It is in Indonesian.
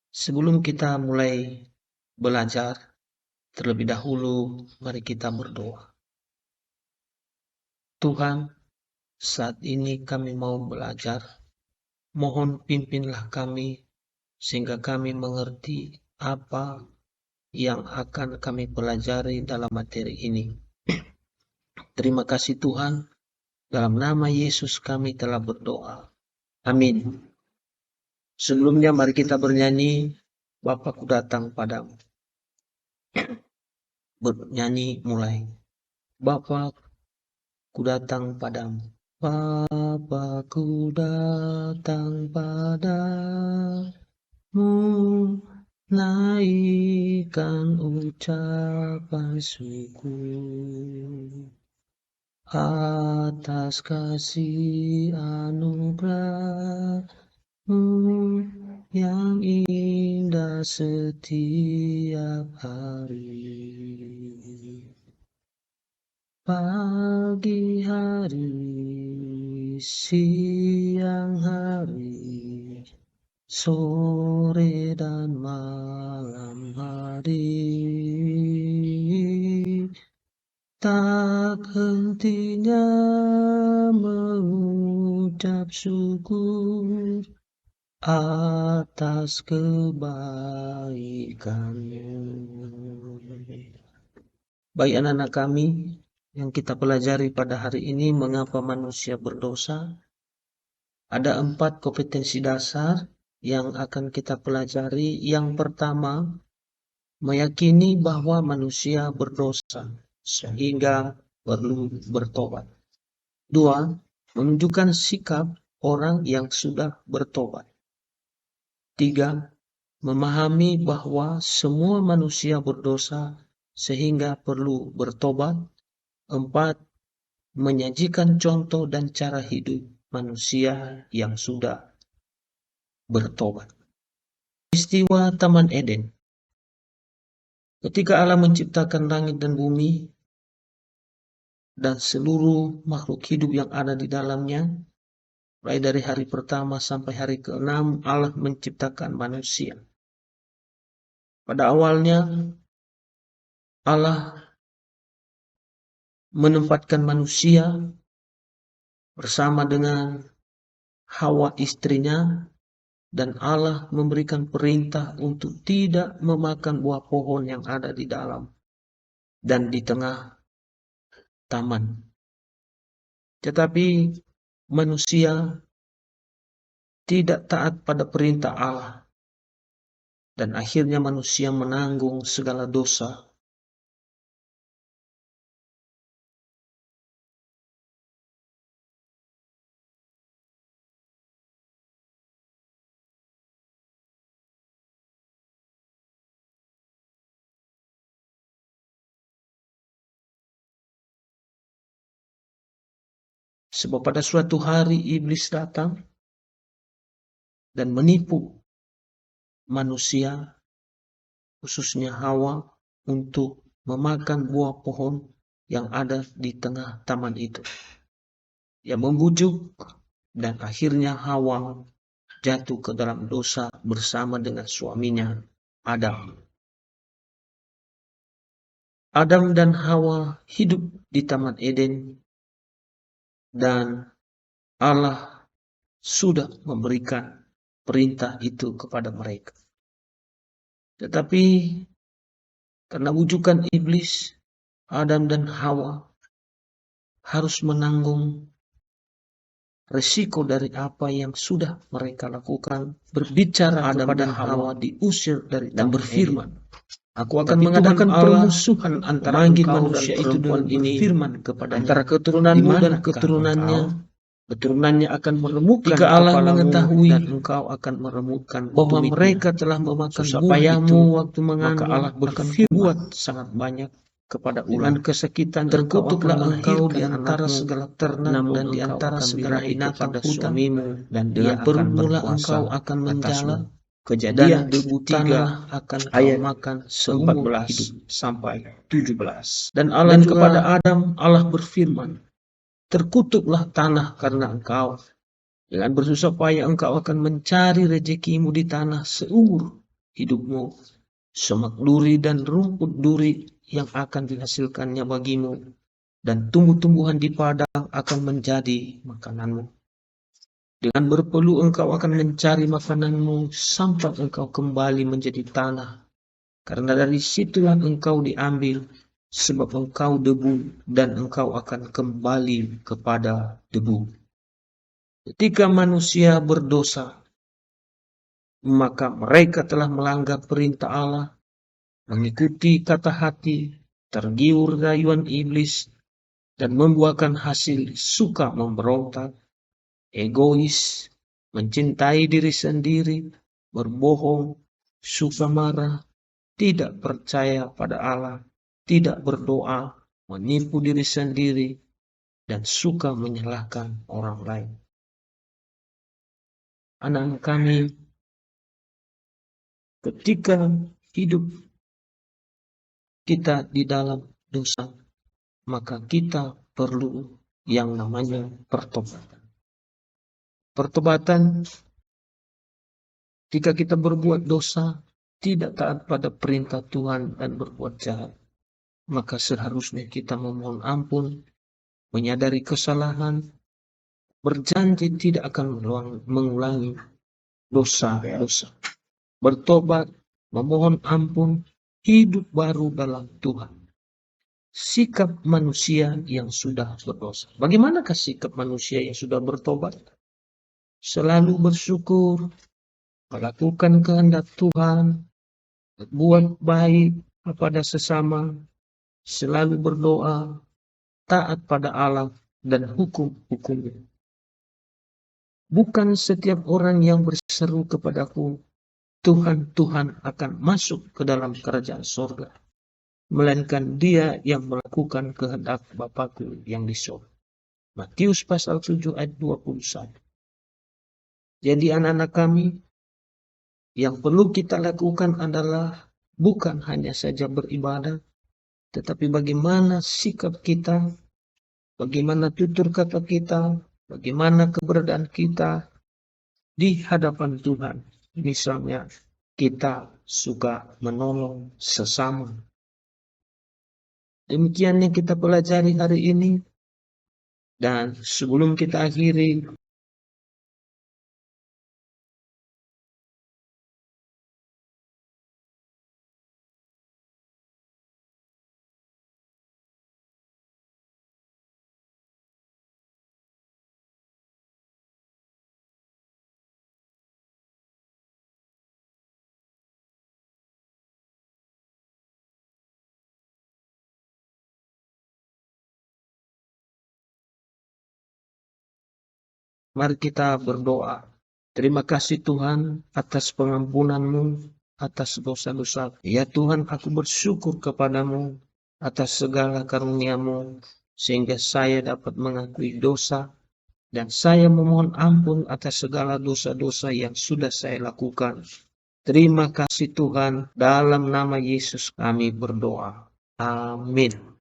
Sebelum kita mulai belajar, terlebih dahulu mari kita berdoa. Tuhan, saat ini kami mau belajar. Mohon pimpinlah kami sehingga kami mengerti apa yang akan kami pelajari dalam materi ini. Terima kasih Tuhan, dalam nama Yesus kami telah berdoa. Amin. Sebelumnya mari kita bernyanyi, Bapakku datang padamu. Bernyanyi mulai. Bapakku datang padamu. Bapakku datang padamu, naikkan ucapan syukur atas kasih anugerah-Mu yang indah setiap hari. Pagi hari, siang hari, sore dan malam hari, tak hentinya mengucap syukur atas kebaikan-Mu. Baik anak-anak kami, yang kita pelajari pada hari ini, mengapa manusia berdosa. Ada 4 kompetensi dasar yang akan kita pelajari. Yang pertama, meyakini bahwa manusia berdosa sehingga perlu bertobat. 2, menunjukkan sikap orang yang sudah bertobat. 3, memahami bahwa semua manusia berdosa sehingga perlu bertobat. 4, menyajikan contoh dan cara hidup manusia yang sudah bertobat. Peristiwa Taman Eden. Ketika Allah menciptakan langit dan bumi dan seluruh makhluk hidup yang ada di dalamnya, mulai dari hari pertama sampai hari ke-6, Allah menciptakan manusia. Pada awalnya, Allah menempatkan manusia bersama dengan Hawa istrinya, dan Allah memberikan perintah untuk tidak memakan buah pohon yang ada di dalam dan di tengah taman. Tetapi manusia tidak taat pada perintah Allah, dan akhirnya manusia menanggung segala dosa. Sebab pada suatu hari iblis datang dan menipu manusia, khususnya Hawa, untuk memakan buah pohon yang ada di tengah taman itu. Ia membujuk, dan akhirnya Hawa jatuh ke dalam dosa bersama dengan suaminya Adam. Adam dan Hawa hidup di Taman Eden, dan Allah sudah memberikan perintah itu kepada mereka. Tetapi karena bujukan iblis, Adam dan Hawa harus menanggung resiko dari apa yang sudah mereka lakukan. Berbicara Adam dan Hawa diusir dari dan berfirman, Aku akan mengadakan permusuhan antara manusia itu dengan berfirman kepada antara keturunanmu dan keturunannya akan meremukkan jika Allah mengetahui dan engkau akan meremukkan bahwa mereka telah memakan buah itu, waktu maka Allah berfirman sangat banyak kepada ular, kesakitan terkutuklah engkau di antara segala ternak dan di antara segala binatang hutan, dan dengan perutmulah engkau akan menjala. Kejadian 3 akan ayat makan seumur hidup sampai 17. Dan Allah kepada Adam, Allah berfirman, terkutuklah tanah karena engkau. Dengan bersusah payah engkau akan mencari rezekimu di tanah seumur hidupmu, semak duri dan rumput duri yang akan dihasilkannya bagimu, dan tumbuh-tumbuhan di padang akan menjadi makananmu. Dengan berpeluh engkau akan mencari makananmu sampai engkau kembali menjadi tanah, karena dari situlah engkau diambil, sebab engkau debu dan engkau akan kembali kepada debu. Ketika manusia berdosa, maka mereka telah melanggar perintah Allah, mengikuti kata hati, tergiur rayuan iblis, dan membuahkan hasil suka memberontak, egois, mencintai diri sendiri, berbohong, suka marah, tidak percaya pada Allah, tidak berdoa, menipu diri sendiri, dan suka menyalahkan orang lain. Anak-anak kami, ketika hidup kita di dalam dosa, maka kita perlu yang namanya pertobatan. Pertobatan jika kita berbuat dosa, tidak taat pada perintah Tuhan dan berbuat jahat, maka seharusnya kita memohon ampun, menyadari kesalahan, berjanji tidak akan mengulangi dosa-dosa, bertobat, memohon ampun, hidup baru dalam Tuhan. Sikap manusia yang sudah berdosa. Bagaimanakah sikap manusia yang sudah bertobat? Selalu bersyukur, melakukan kehendak Tuhan, berbuat baik kepada sesama, selalu berdoa, taat pada Allah dan hukum-hukumnya. Bukan setiap orang yang berseru kepadaku, Tuhan, Tuhan, akan masuk ke dalam kerajaan surga, melainkan dia yang melakukan kehendak Bapakku yang di surga. Matius pasal 7 ayat 21. Jadi anak-anak kami, yang perlu kita lakukan adalah bukan hanya saja beribadah, tetapi bagaimana sikap kita, bagaimana tutur kata kita, bagaimana keberadaan kita di hadapan Tuhan. Misalnya, kita suka menolong sesama. Demikian yang kita pelajari hari ini. Dan sebelum kita akhiri, mari kita berdoa. Terima kasih Tuhan atas pengampunan-Mu, atas dosa-dosa. Ya Tuhan, aku bersyukur kepadamu atas segala karunia-Mu, sehingga saya dapat mengakui dosa, dan saya memohon ampun atas segala dosa-dosa yang sudah saya lakukan. Terima kasih Tuhan, dalam nama Yesus kami berdoa. Amin.